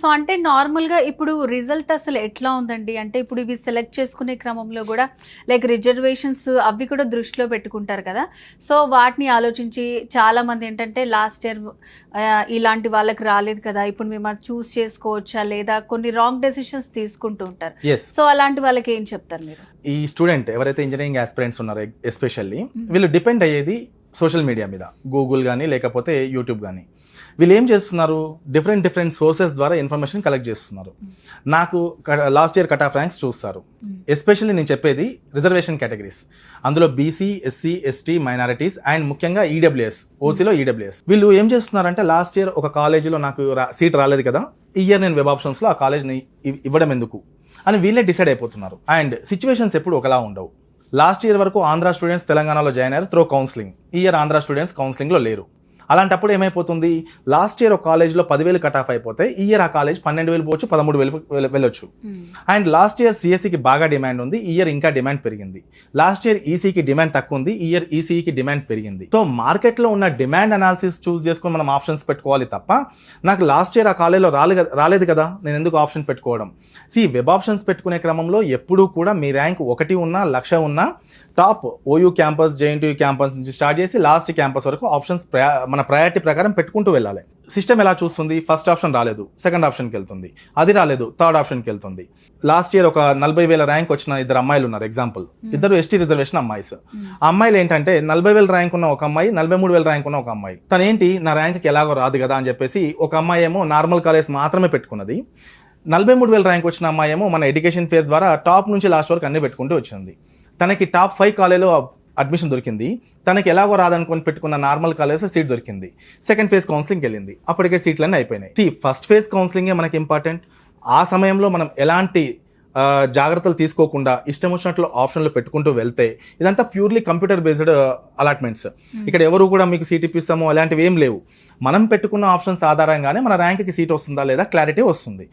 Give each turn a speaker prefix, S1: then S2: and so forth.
S1: So అంటే నార్మల్‌గా ఇప్పుడు రిజల్ట్ అసలు ఎట్లా ఉందండి? అంటే ఇప్పుడు ఇవి సెలెక్ట్ చేసుకునే క్రమంలో గూడా లైక్ రిజర్వేషన్స్ అవి కూడా దృష్టిలో పెట్టుకుంటారు కదా! సో వాటిని ఆలోచించి చాలామంది ఏంటంటే లాస్ట్ ఇయర్ ఇలాంటి వాళ్ళకి రాలేదు కదా! ఇప్పుడు మేము అది చూజ్ చేసుకోవచ్చా? లేదా కొన్ని రాంగ్ డెసిషన్స్ తీసుకుంటూ ఉంటారు.
S2: యెస్.
S1: సో అలాంటి వాళ్ళకి ఏం చెప్తారు మీరు?
S2: ఈ స్టూడెంట్ ఎవరైతే ఇంజినీరింగ్ ఆస్పిరెంట్స్ ఉన్నారో ఎస్పెషల్లీ వీళ్ళు డిపెండ్ అయ్యేది సోషల్ మీడియా మీద. గూగుల్ గానీ, లేకపోతే యూట్యూబ్ గానీ. వీళ్ళు ఏం చేస్తున్నారు? డిఫరెంట్ సోర్సెస్ ద్వారా ఇన్ఫర్మేషన్ కలెక్ట్ చేస్తున్నారు. నాకు last year cut off ranks చూస్తారు. ఎస్పెషల్లీ నేను చెప్పేది రిజర్వేషన్ కేటగిరీస్. అందులో BC, SC, ST, minorities and ముఖ్యంగా ఈడబ్ల్యూఎస్, ఓసీలో ఈడబ్ల్యూఎస్. వీళ్ళు ఏం చేస్తున్నారంటే లాస్ట్ ఇయర్ ఒక కాలేజీలో నాకు సీట్ రాలేదు కదా, ఈ ఇయర్ నేను వెబ్ ఆప్షన్స్లో ఆ కాలేజ్ని ఇవ్వడం ఎందుకు అని వీళ్ళే డిసైడ్ అయిపోతున్నారు. అండ్ సిచ్యువేషన్స్ ఎప్పుడు ఒకలా ఉండవు. లాస్ట్ ఇయర్ వరకు ఆంధ్ర స్టూడెంట్స్ తెలంగాణలో జాయిన్ అయ్యారు త్రో కౌన్సిలింగ్. ఈ ఇయర్ ఆంధ్ర స్టూడెంట్స్ కౌన్సిలింగ్లో లేరు. అలాంటప్పుడు ఏమైపోతుంది? లాస్ట్ ఇయర్ ఒక కాలేజ్లో 10,000 కట్ ఆఫ్ అయిపోతే ఈ ఇయర్ ఆ కాలేజ్ 12,000 పోవచ్చు, 13,000 వెళ్ళొచ్చు. అండ్ లాస్ట్ ఇయర్ సిఎస్సికి బాగా డిమాండ్ ఉంది, ఈ ఇయర్ ఇంకా డిమాండ్ పెరిగింది. లాస్ట్ ఇయర్ ఈసీకి డిమాండ్ తక్కువ ఉంది, ఈ ఇయర్ ఈసీకి డిమాండ్ పెరిగింది. సో మార్కెట్లో ఉన్న డిమాండ్ అనాలిసిస్ చూస్ చేసుకొని మనం ఆప్షన్స్ పెట్టుకోవాలి తప్ప నాకు లాస్ట్ ఇయర్ ఆ కాలేజ్లో రాలేదు కదా, నేను ఎందుకు ఆప్షన్ పెట్టుకోవడం? వెబ్ ఆప్షన్స్ పెట్టుకునే క్రమంలో ఎప్పుడూ కూడా మీ ర్యాంక్ 1 ఉన్నా, 1,00,000 ఉన్నా top OU campus, JNTU campus నుంచి స్టార్ట్ చేసి లాస్ట్ క్యాంపస్ వరకు ఆప్షన్స్ మన ప్రయారిటీ ప్రకారం పెట్టుకుంటూ వెళ్ళాలి. సిస్టమ్ ఎలా చూస్తుంది? ఫస్ట్ ఆప్షన్ రాలేదు, సెకండ్ ఆప్షన్కి వెళ్తుంది, అది రాలేదు, థర్డ్ ఆప్షన్కి వెళ్తుంది. లాస్ట్ ఇయర్ ఒక 40,000 ర్యాంక్ వచ్చిన 2 అమ్మాయిలు ఉన్నారు. ఎగ్జాంపుల్, ఇద్దరు ఎస్టీ రిజర్వేషన్ అమ్మాయిస్. ఆ అమ్మాయిలు ఏంటంటే 40,000 ర్యాంక్ ఉన్న ఒక అమ్మాయి, 43,000 ర్యాంక్ ఉన్న ఒక అమ్మాయి. తనేంటి, నా ర్యాంక్కి ఎలాగో రాదు కదా అని చెప్పేసి ఒక అమ్మాయి ఏమో నార్మల్ కాలేజ్ మాత్రమే పెట్టుకున్నది. 43,000 ర్యాంక్ వచ్చిన అమ్మాయి ఏమో మన ఎడ్యుకేషన్ ఫేర్ ద్వారా టాప్ నుంచి లాస్ట్ వరకు అన్ని పెట్టుకుంటూ వచ్చింది. తనకి టాప్ 5 కాలేజ్లో అడ్మిషన్ దొరికింది. తనకి ఎలాగో రాదనుకొని పెట్టుకున్న నార్మల్ కాలేజ్లో సీట్ దొరికింది. సెకండ్ ఫేజ్ కౌన్సిలింగ్కి వెళ్ళింది, అప్పటికే సీట్లన్నీ అయిపోయినాయి. ఫస్ట్ ఫేజ్ కౌన్సిలింగే మనకి ఇంపార్టెంట్. ఆ సమయంలో మనం ఎలాంటి జాగ్రత్తలు తీసుకోకుండా ఇష్టం వచ్చినట్లు ఆప్షన్లు పెట్టుకుంటూ వెళ్తే ఇదంతా ప్యూర్లీ కంప్యూటర్ బేస్డ్ అలాట్మెంట్స్. ఇక్కడ ఎవరు కూడా మీకు సీట్ ఇప్పిస్తామో అలాంటివి ఏం లేవు. మనం పెట్టుకున్న ఆప్షన్స్ ఆధారంగానే మన ర్యాంక్కి సీట్ వస్తుందా లేదా క్లారిటీ వస్తుంది.